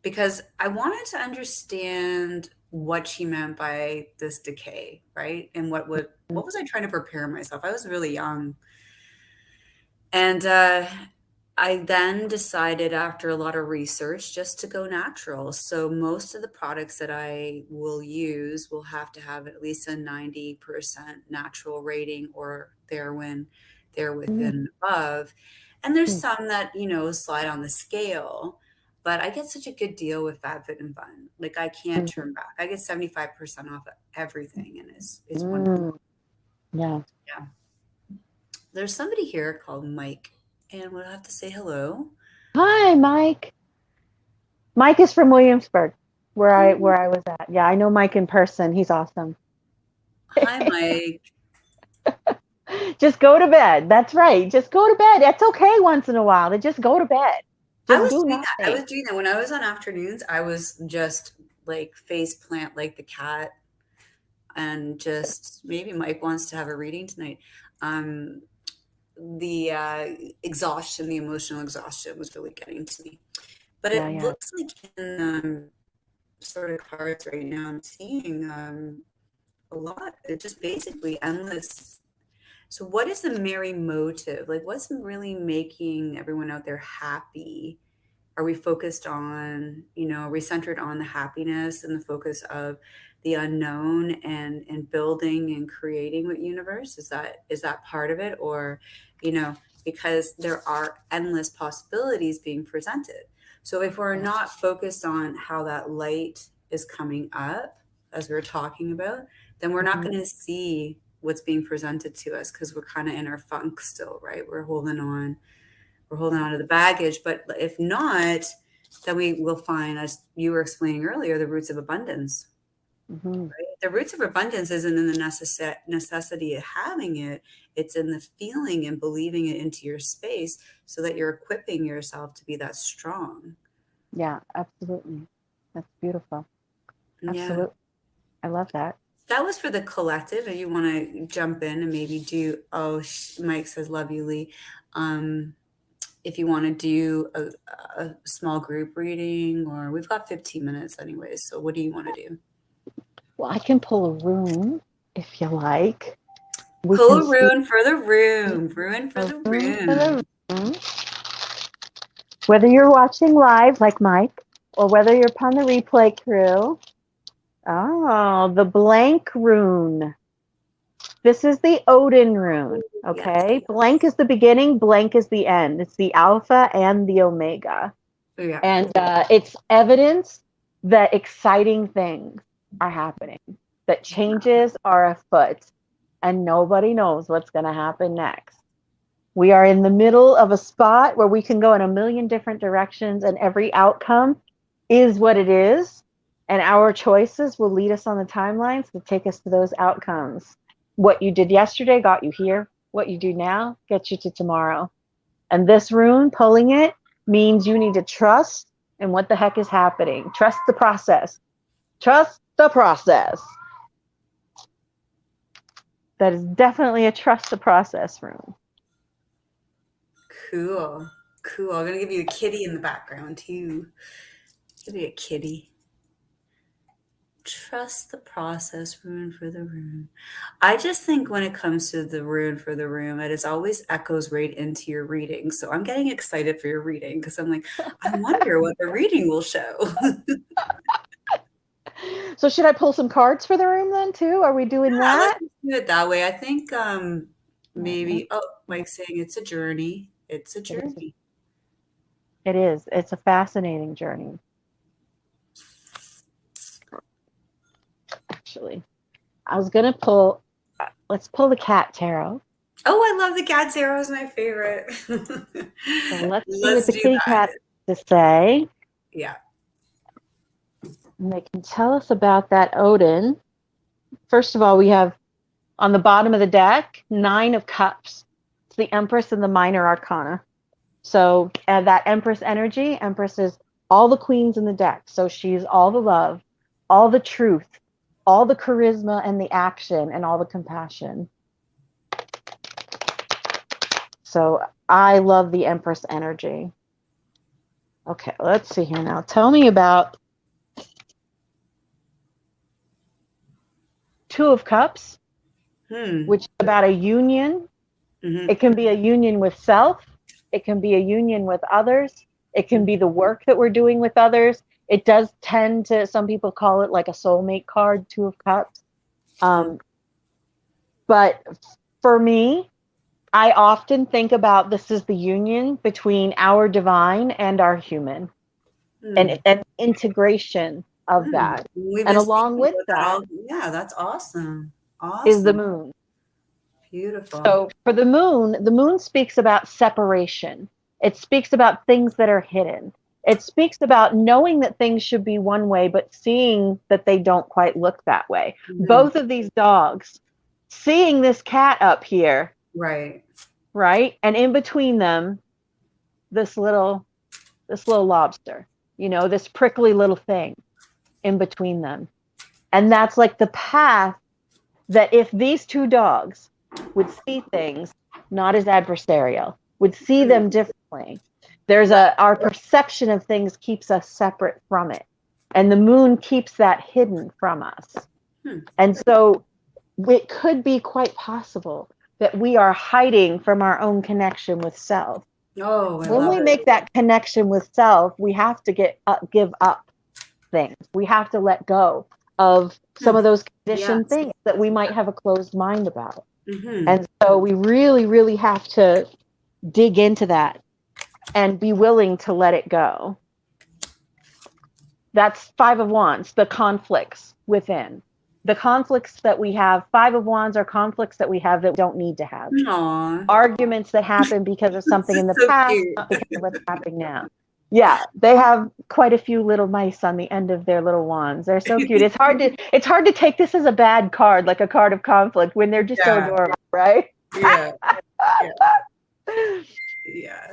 because I wanted to understand what she meant by this decay, right? And mm, what was I trying to prepare myself? I was really young. And I then decided after a lot of research just to go natural. So most of the products that I will use will have to have at least a 90% natural rating or there when they're mm, within above. And there's mm, some that, slide on the scale, but I get such a good deal with FabFitFun. and Fun. Like I can't mm, turn back. I get 75% off everything and it's wonderful. mm. Yeah. Yeah. There's somebody here called Mike, and we'll have to say hello. Hi, Mike. Mike is from Williamsburg, where I Oh, where I was at. Yeah, I know Mike in person. He's awesome. hi, Mike. Just go to bed. That's right. Just go to bed. It's okay once in a while to just go to bed. I Just was do doing that. I nothing. was doing that when I was on afternoons. I was just like face plant like the cat, and just maybe Mike wants to have a reading tonight. Um, the exhaustion, the emotional exhaustion, was really getting to me. But Yeah, it yeah. looks like in sort of cards right now, I'm seeing a lot. It's just basically endless. So, what is the merry motive? Like, what's really making everyone out there happy? Are we focused on, are we centered on the happiness and the focus of the unknown and building and creating what universe? Is that part of it? Or, you know, because there are endless possibilities being presented. So if we're Yeah. not focused on how that light is coming up, as we are talking about, then we're not Mhm, going to see what's being presented to us because we're kind of in our funk still, right? We're holding on to the baggage. But if not, then we will find, as you were explaining earlier, the roots of abundance. mhm. The roots of abundance isn't in the necessity of having it, it's in the feeling and believing it into your space so that you're equipping yourself to be that strong. Yeah, absolutely. That's beautiful. Yeah. Absolutely. I love that. that was for the collective. If you want to jump in and maybe do, oh, Mike says, love you, Lee. If you want to do a small group reading, or we've got 15 minutes anyways. So what do you want to do? Well, I can pull a rune if you like. We Pull can a see rune for the room. Rune for a the rune for room. the room. Whether you're watching live like Mike or whether you're upon the replay crew. Oh, the blank rune. This is the Odin rune, okay? Yes. Blank is the beginning, blank is the end. It's the alpha and the omega. Yeah. And it's evidence that exciting things are happening, that changes are afoot, and nobody knows what's going to happen next. We are in the middle of a spot where we can go in a million different directions, and every outcome is what it is. And our choices will lead us on the timelines to take us to those outcomes. What you did yesterday got you here. What you do now gets you to tomorrow. And this rune, pulling it, means you need to trust in what the heck is happening. Trust the process. Trust the process. That is definitely a trust the process rune. Cool. Cool. I'm going to give you a kitty in the background too. Give you a kitty. Trust the process, rune for the room. I just think when it comes to the rune for the room, it is always echoes right into your reading. So I'm getting excited for your reading because I'm like, I wonder what the reading will show. So should I pull some cards for the room then too? Are we doing Yeah, let's that? just do it that way. I think maybe, oh, Mike's saying it's a journey. It's a journey. It is. It's a fascinating journey. Actually, I was going to pull, let's pull the cat tarot. Oh, I love the cat tarot. Is my favorite. So let's see what the kitty cat has to say. Yeah. And they can tell us about that Odin. First of all, we have on the bottom of the deck, 9 of Cups. It's the Empress and the Minor Arcana. So that Empress energy, Empress is all the queens in the deck. So she's all the love, all the truth, all the charisma and the action and all the compassion. So I love the Empress energy. Okay, let's see here now. Tell me about 2 of Cups, which is about a union. Mm-hmm. It can be a union with self. It can be a union with others. It can be the work that we're doing with others. It does tend to, some people call it like a soulmate card, 2 of Cups. But for me, I often think about this as the union between our divine and our human, and integration of that. And along with that, yeah, that's awesome. Is the moon. Beautiful. So for the moon speaks about separation. It speaks about things that are hidden. It speaks about knowing that things should be one way, but seeing that they don't quite look that way. Mm-hmm. Both of these dogs, seeing this cat up here. Right. Right. And in between them, this little lobster, this prickly little thing in between them. And that's like the path that if these 2 dogs would see things not as adversarial, would see them differently. There's our perception of things keeps us separate from it. And the moon keeps that hidden from us. And so it could be quite possible that we are hiding from our own connection with self. Oh, when we make that connection with self, we have to give up things. We have to let go of some of those conditioned things that we might have a closed mind about. Mm-hmm. And so we really, really have to dig into that and be willing to let it go. That's 5 of Wands, the conflicts within. The conflicts that we have, 5 of Wands are conflicts that we have that we don't need to have. Aww. Arguments that happen because of something in the past, not because of what's happening now. Yeah, they have quite a few little mice on the end of their little wands. They're so cute. It's hard to take this as a bad card, like a card of conflict, when they're just so adorable, right? Yeah. Yeah.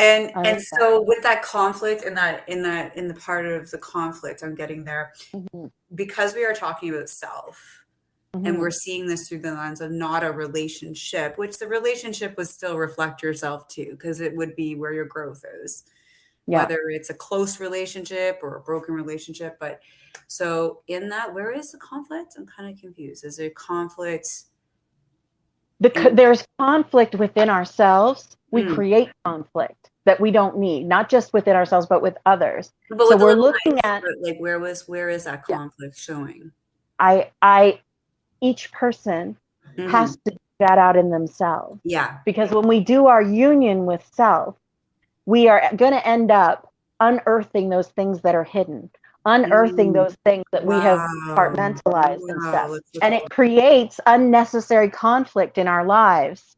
I And like that. so with that conflict in the part of the conflict, I'm getting there Hmm. because we are talking about self and Hmm. we're seeing this through the lens of not a relationship, which the relationship would still reflect yourself too, because it would be where your growth is, Yeah. whether it's a close relationship or a broken relationship. But so in that, where is the conflict? I'm kind of confused. Is there conflict in There's conflict within ourselves. We mm, create conflict that we don't need, not just within ourselves, but with others. but So with the we're little looking life, at, but like where is that yeah, conflict showing? I, each person Hmm. has to do that out in themselves. Yeah. Because when we do our union with self, we are going to end up unearthing those things that are hidden, unearthing Mm. those things that we have Wow. compartmentalized and Wow. stuff. Let's look And at it creates unnecessary conflict in our lives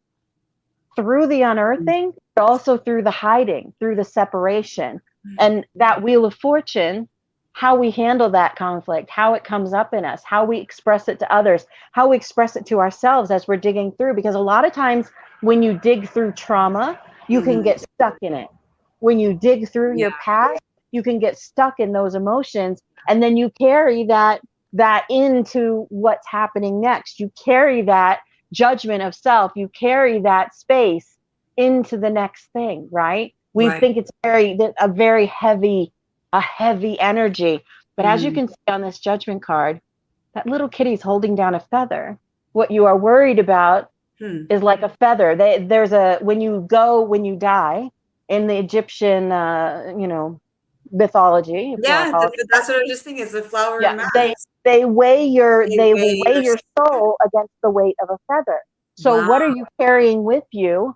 through the that. unearthing, but also through the hiding, through the separation. And that wheel of fortune, how we handle that conflict, how it comes up in us, how we express it to others, how we express it to ourselves as we're digging through. Because a lot of times when you dig through trauma, you can Mhm. get stuck in it. When you dig through Yeah. your past, you can get stuck in those emotions. And then you carry that into what's happening next. You carry that judgment of self, you carry that space into the next thing, right? We Right. think it's a heavy energy. But as you Mhm. can see on this judgment card, that little kitty's holding down a feather. What you are worried about Hmm. is like a feather. There's a when you die in the Egyptian, mythology, if you want to Yeah, call it. that's what I was just thinking. It's the flower Yeah, mask. They they will weigh weigh your your soul against the weight of a feather. So wow. what are you carrying with you?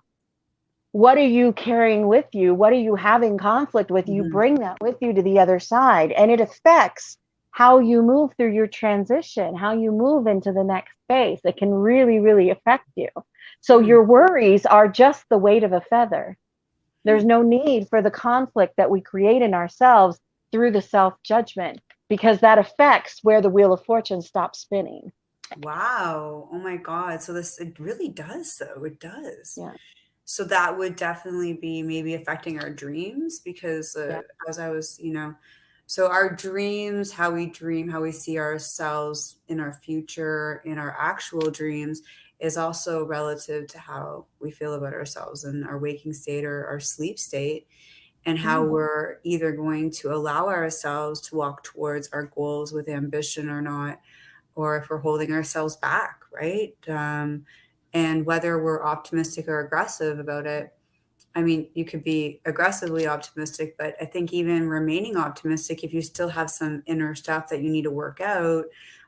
What are you carrying with you? What are you having conflict with? You Mhm. bring that with you to the other side, and it affects how you move through your transition, how you move into the next phase. It can really, really affect you. So Hmm. your worries are just the weight of a feather. Hmm. There's no need for the conflict that we create in ourselves through the self judgment, because that affects where the wheel of fortune stops spinning. Wow. Oh my God. So this it really does though. It does. Yeah. So that would definitely be maybe affecting our dreams because Yeah. as I was, so our dreams, how we dream, how we see ourselves in our future, in our actual dreams, is also relative to how we feel about ourselves in our waking state or our sleep state, and how Mm. we're either going to allow ourselves to walk towards our goals with ambition or not, or if we're holding ourselves back, right? And whether we're optimistic or aggressive about it. I mean, you could be aggressively optimistic, but I think even remaining optimistic, if you still have some inner stuff that you need to work out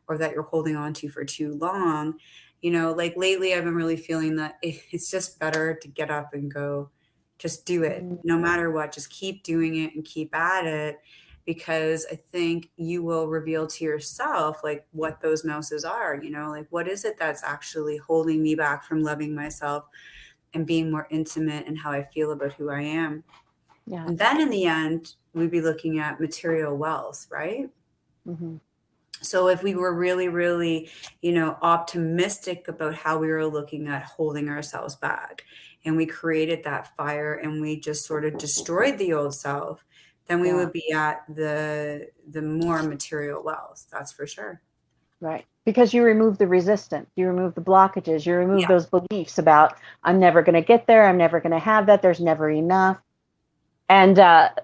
or that you're holding on to for too long, like lately, I've been really feeling that it's just better to get up and go, just do it Mm. no matter what, just keep doing it and keep at it. Because I think you will reveal to yourself like what those mouses are, like what is it that's actually holding me back from loving myself and being more intimate in how I feel about who I am. Yeah. And then in the end, we'd be looking at material wealth, right? Mm-hmm. So if we were really, really, optimistic about how we were looking at holding ourselves back, and we created that fire and we just sort of destroyed the old self, then we Yeah. would be at the more material wealth. That's for sure. Right. Because you remove the resistance, you remove the blockages, you remove Yeah. those beliefs about, I'm never going to get there, I'm never going to have that, there's never enough. And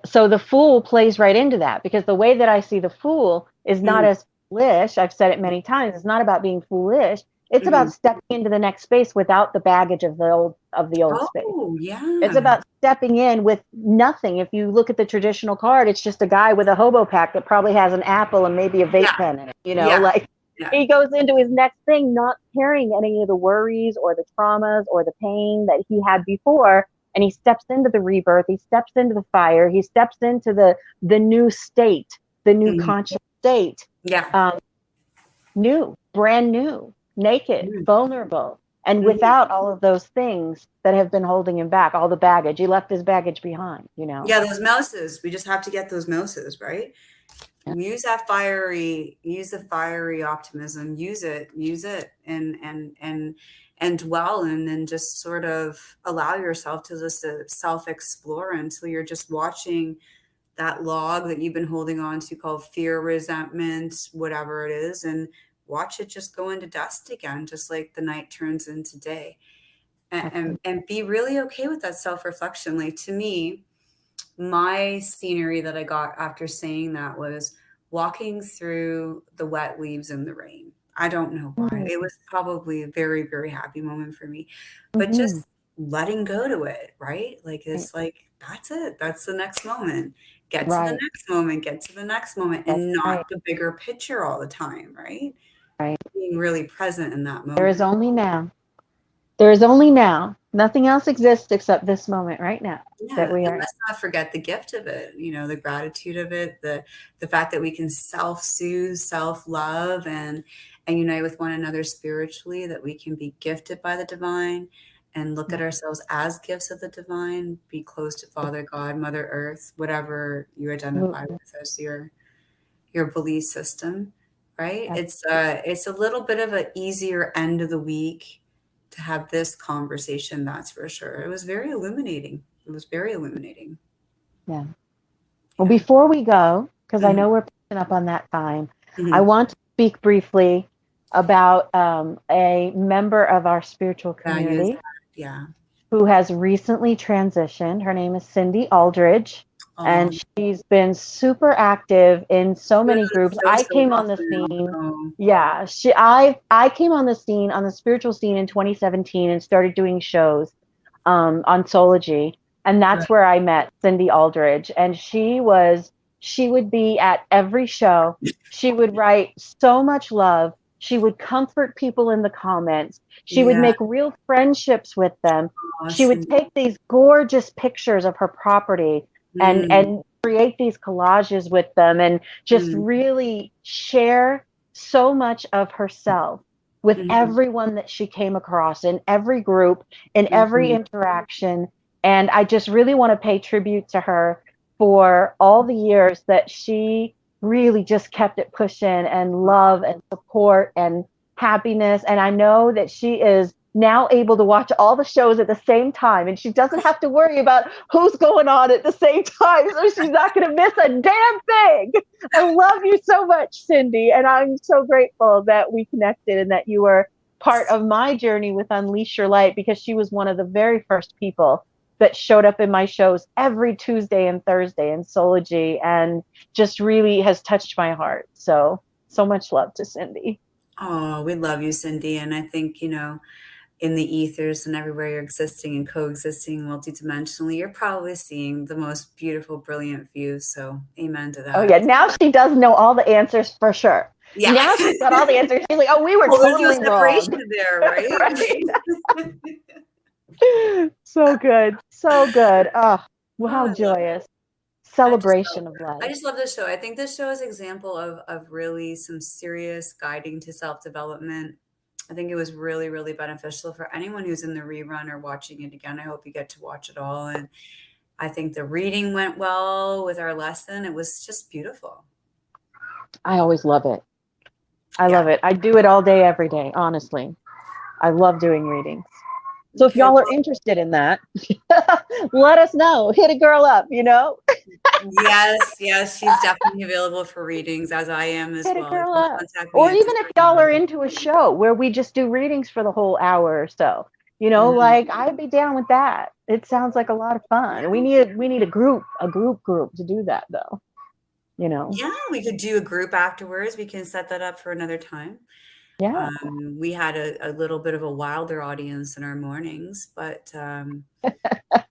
so the fool plays right into that, because the way that I see the fool is not Mhm. as foolish. I've said it many times. It's not about being foolish. It's about Mhm. stepping into the next space without the baggage of the old space. Oh, It's yeah. about stepping in with nothing. If you look at the traditional card, it's just a guy with a hobo pack that probably has an apple and maybe a vape Yeah. pen in it. Yeah. Like Yeah. he goes into his next thing not carrying any of the worries or the traumas or the pain that he had before. And he steps into the rebirth. He steps into the fire. He steps into the new state, the new Mhm. conscious state, Yeah. um, new, brand new, naked, Mhm. vulnerable, and Mhm. without all of those things that have been holding him back, all the baggage. He left his baggage behind. Yeah, those mouses. We just have to get those mouses, right? Yeah. Use the fiery optimism. Use it, and and dwell in, and just sort of allow yourself to just self explore until you're just watching that log that you've been holding on to called fear, resentment, whatever it is, and watch it just go into dust again, just like the night turns into day. And be really okay with that self reflection. Like, to me, my scenery that I got after saying that was walking through the wet leaves in the rain. I don't know why. It was probably a very, very happy moment for me. But Mm-hmm. just letting go to it, right? Like, Right. it's like, that's it. That's the next moment. Get to the Right. next moment, get to the next moment, That's and not right. the bigger picture all the time, right? Right. Being really present in that There is moment. only now. There is only now. Nothing else exists except this moment right now that Yeah, we and are in. let's not forget the gift of it, the gratitude of it, the fact that we can self-soothe, self-love, and unite with one another spiritually, that we can be gifted by the divine and look at ourselves as gifts of the divine, be close to Father God, Mother Earth, whatever you identify Absolutely. with as your belief system, right? Absolutely. It's a little bit of an easier end of the week to have this conversation, that's for sure. It was very illuminating. It was very illuminating. Yeah. Well, Yeah. before we go, because I Mhm. know we're picking up on that time, I Mhm. want to speak briefly about a member of our spiritual Values community that. Yeah. who has recently transitioned. Her name is Cindy Aldridge, and Um, she's been super active in so she was many on groups. the show I so came on the often. scene. Oh, Yeah, I came on the scene, on the spiritual scene, in 2017 and started doing shows on Sology, and right. that's where I met Cindy Aldridge. And she would be at every show. She would write so much love. She would comfort people in the comments. She would Yeah. make real friendships with them. She would Awesome. take these gorgeous pictures of her property and Mm, create these collages with them, and just mm, really share so much of herself with mhm, everyone that she came across in every group, in every mhm, interaction. And I just really want to pay tribute to her for all the years that she really just kept it pushing, and love and support and happiness. And I know that she is now able to watch all the shows at the same time, and she doesn't have to worry about who's going on at the same time, so she's not going to miss a damn thing. I love you so much, Cindy, and I'm so grateful that we connected and that you were part of my journey with Unleash Your Light, because she was one of the very first people that showed up in my shows every Tuesday and Thursday in Sology, and just really has touched my heart. So, so much love to Cindy. Oh, we love you, Cindy. And I think, in the ethers and everywhere you're existing and coexisting multidimensionally, you're probably seeing the most beautiful, brilliant views. So, amen to Oh, that. yeah. Now she does know all the answers for sure. Yeah. Now she's got all the answers. She's like, oh, we were Well, there's no totally wrong. separation there, right? Right. So good. So good. Oh, well, Oh, how I love it. joyous. I just love Celebration of I life. just love this show. I think this show is example of really some serious guiding to self-development. I think it was really, really beneficial for anyone who's in the rerun or watching it again. I hope you get to watch it all. And I think the reading went well with our lesson. It was just beautiful. I always love it. I Yeah. love it. I do it all day, every day, honestly. I love doing readings. So if Okay. y'all are Well, interested in that, let us know. Hit a girl up, you know? yes, yes, she's definitely available for readings, as I am as Hit a well. You girl can up. contact me Or at even if different y'all are numbers. into a show where we just do readings for the whole hour or so, Mhm. like I'd be down with that. It sounds like a lot of fun. Yeah. We need a group to do that though, you know. Yeah, we could do a group afterwards. We can set that up for another time. Yeah. We had a little bit of a wilder audience in our mornings, but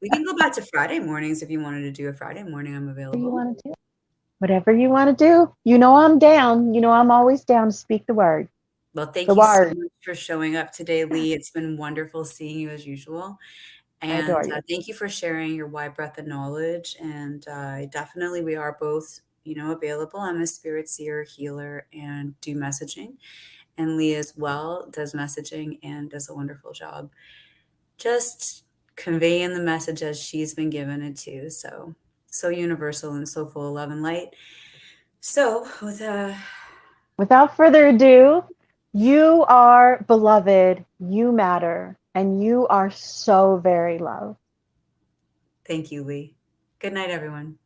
we can go back to Friday mornings if you wanted to do a Friday morning. I'm Whatever you available. want to do. Whatever you want to do. I'm down. I'm always down to speak the word. Well, The thank you so word. much for showing up today, Lee. It's been wonderful seeing you as usual. I And adore you. thank you for sharing your wide breadth of knowledge. And definitely, we are both, available. I'm a spirit seer, healer, and do messaging. And Lee as well does messaging and does a wonderful job just conveying the message as she's been given it to. So, so universal and so full of love and light. So, with Without further ado, You are beloved, you matter, and you are so very loved. Thank you, Lee. Good night, everyone.